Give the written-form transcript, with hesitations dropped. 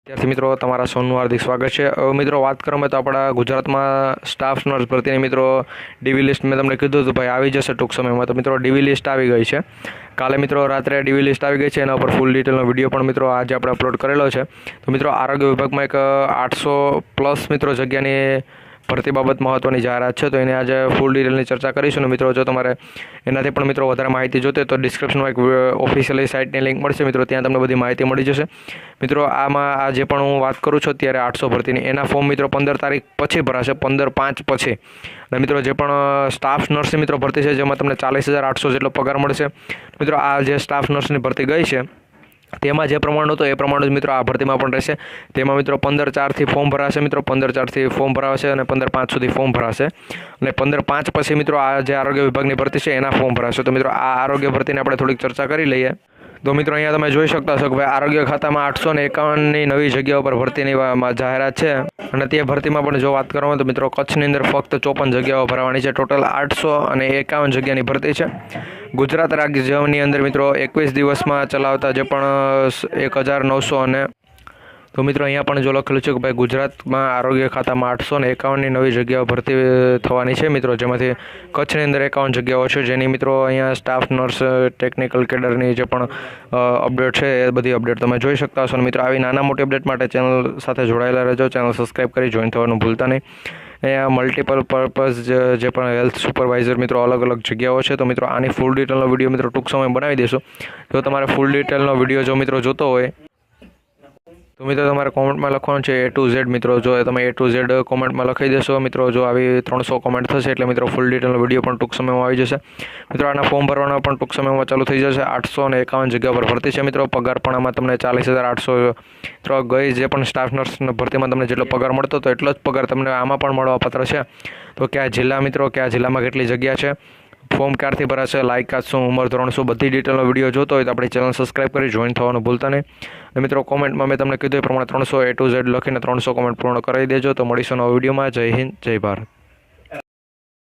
ત્યારથી મિત્રો તમારા સૌનું હાર્દિક સ્વાગત છે। મિત્રો વાત કરવામાં તો આપણા ગુજરાતમાં સ્ટાફ નર્સ ભરતીની મિત્રો ડીવી લિસ્ટ મેં તમને કીધું હતું ભાઈ આવી જશે ટૂંક સમયમાં। તો મિત્રો ડીવી લિસ્ટ આવી ગઈ છે। કાલે મિત્રો રાત્રે ડીવી લિસ્ટ આવી ગઈ છે, એના ઉપર ફૂલ ડિટેલનો વિડીયો પણ મિત્રો આજે આપણે અપલોડ કરેલો છે। તો મિત્રો આરોગ્ય વિભાગમાં એક 800+ મિત્રો જગ્યાની ભરતી બાબત મહત્વની જાહેરાત છે, તો એને આજે ફૂલ ડિટેલની ચર્ચા કરીશું। ને મિત્રો જો તમારે એનાથી પણ મિત્રો વધારે માહિતી જોતે તો ડિસ્ક્રિપ્શનમાં એક ઓફિશિયલી સાઇટની લિંક મળશે મિત્રો, ત્યાં તમને બધી માહિતી મળી જશે। મિત્રો આમાં આ જે પણ હું વાત કરું છું અત્યારે 800 ભરતીની, એના ફોર્મ મિત્રો 15 તારીખ પછી ભરાશે, 15/5 પછી। અને મિત્રો જે પણ સ્ટાફ નર્સની મિત્રો ભરતી છે જેમાં તમને 40,800 જેટલો પગાર મળશે। મિત્રો આ જે સ્ટાફ નર્સની ભરતી ગઈ છે તેમાં જે પ્રમાણ હતો એ પ્રમાણે જ મિત્રો આ ભરતીમાં પણ રહેશે। તેમાં મિત્રો 15/4થી ફોર્મ ભરાશે, મિત્રો 15/4થી ફોર્મ ભરાશે અને 15/5 સુધી ફોર્મ ભરાશે। અને 15/5 પછી મિત્રો આ જે આરોગ્ય વિભાગની ભરતી છે એના ફોર્મ ભરાશે। તો મિત્રો આ આરોગ્ય ભરતીની આપણે થોડીક ચર્ચા કરી લઈએ। તો મિત્રો અહીંયા તમે જોઈ શકતા છો કે ભાઈ આરોગ્ય ખાતામાં 851ની નવી જગ્યાઓ પર ભરતીની જાહેરાત છે। અને તે ભરતીમાં પણ જો વાત કરવામાં તો મિત્રો કચ્છની અંદર ફક્ત 54 જગ્યાઓ ભરવાની છે। ટોટલ 851 જગ્યાની ભરતી છે। ગુજરાત રાજ્યની અંદર મિત્રો 21 દિવસમાં ચલાવતા જે પણ 1900 અને તો મિત્રો અહીંયા પણ જો લખેલું છે કે ભાઈ ગુજરાતમાં આરોગ્ય ખાતામાં 851ની નવી જગ્યાઓ ભરતી થવાની છે મિત્રો, જેમાંથી કચ્છની અંદર 51 જગ્યાઓ છે, જેની મિત્રો અહીંયા સ્ટાફ નર્સ ટેકનિકલ કેડરની જે પણ અપડેટ છે એ બધી અપડેટ તમે જોઈ શકતા હશો। મિત્રો આવી નાના મોટી અપડેટ માટે ચેનલ સાથે જોડાયેલા રહેજો, ચેનલ સબસ્ક્રાઈબ કરી જોઈન થવાનું ભૂલતા નહીં। અહીંયા મલ્ટિપલ પર્પઝ જે પણ હેલ્થ સુપરવાઇઝર મિત્રો અલગ અલગ જગ્યાઓ છે, તો મિત્રો આની ફૂલ ડિટેલનો વિડીયો મિત્રો ટૂંક સમય બનાવી દઈશું। જો તમારે ફૂલ ડિટેલનો વિડીયો જો મિત્રો જોતો હોય તો મિત્રો તમારે કોમેન્ટમાં લખવાનું છે A to Z। મિત્રો જો તમે A to Z કોમેન્ટમાં લખી દેશો મિત્રો, જો આવી 300 કોમેન્ટ થશે એટલે મિત્રો ફૂલ ડિટેલનો વિડીયો પણ ટૂંક સમયમાં આવી જશે। મિત્રો આના ફોર્મ ભરવાના પણ ટૂંક સમયમાં ચાલુ થઈ જશે। 851 જગ્યા પર ભરતી છે મિત્રો। પગાર પણ આમાં તમને 40,800 ગઈ જે પણ સ્ટાફ નર્સ ભરતીમાં તમને જેટલો પગાર મળતો હતો એટલો જ પગાર તમને આમાં પણ મળવાપાત્ર છે। તો કયા જિલ્લા મિત્રો, કયા જિલ્લામાં કેટલી જગ્યા છે, ફોર્મ ક્યારથી ભરાશે, લાયકાત શું, ઉંમર ધોરણ શું, બધી ડિટેલનો વિડીયો જોતો હોય તો આપણી ચેનલ સબસ્ક્રાઈબ કરી જોઈન થવાનું ભૂલતા નહીં। અને મિત્રો કોમેન્ટમાં મેં તમને કીધું એ પ્રમાણે 300 A to Z લખીને 300 કોમેન્ટ પૂર્ણ કરી દેજો। તો મળીશું નવા વિડીયોમાં। જય હિન્દ, જય ભારત।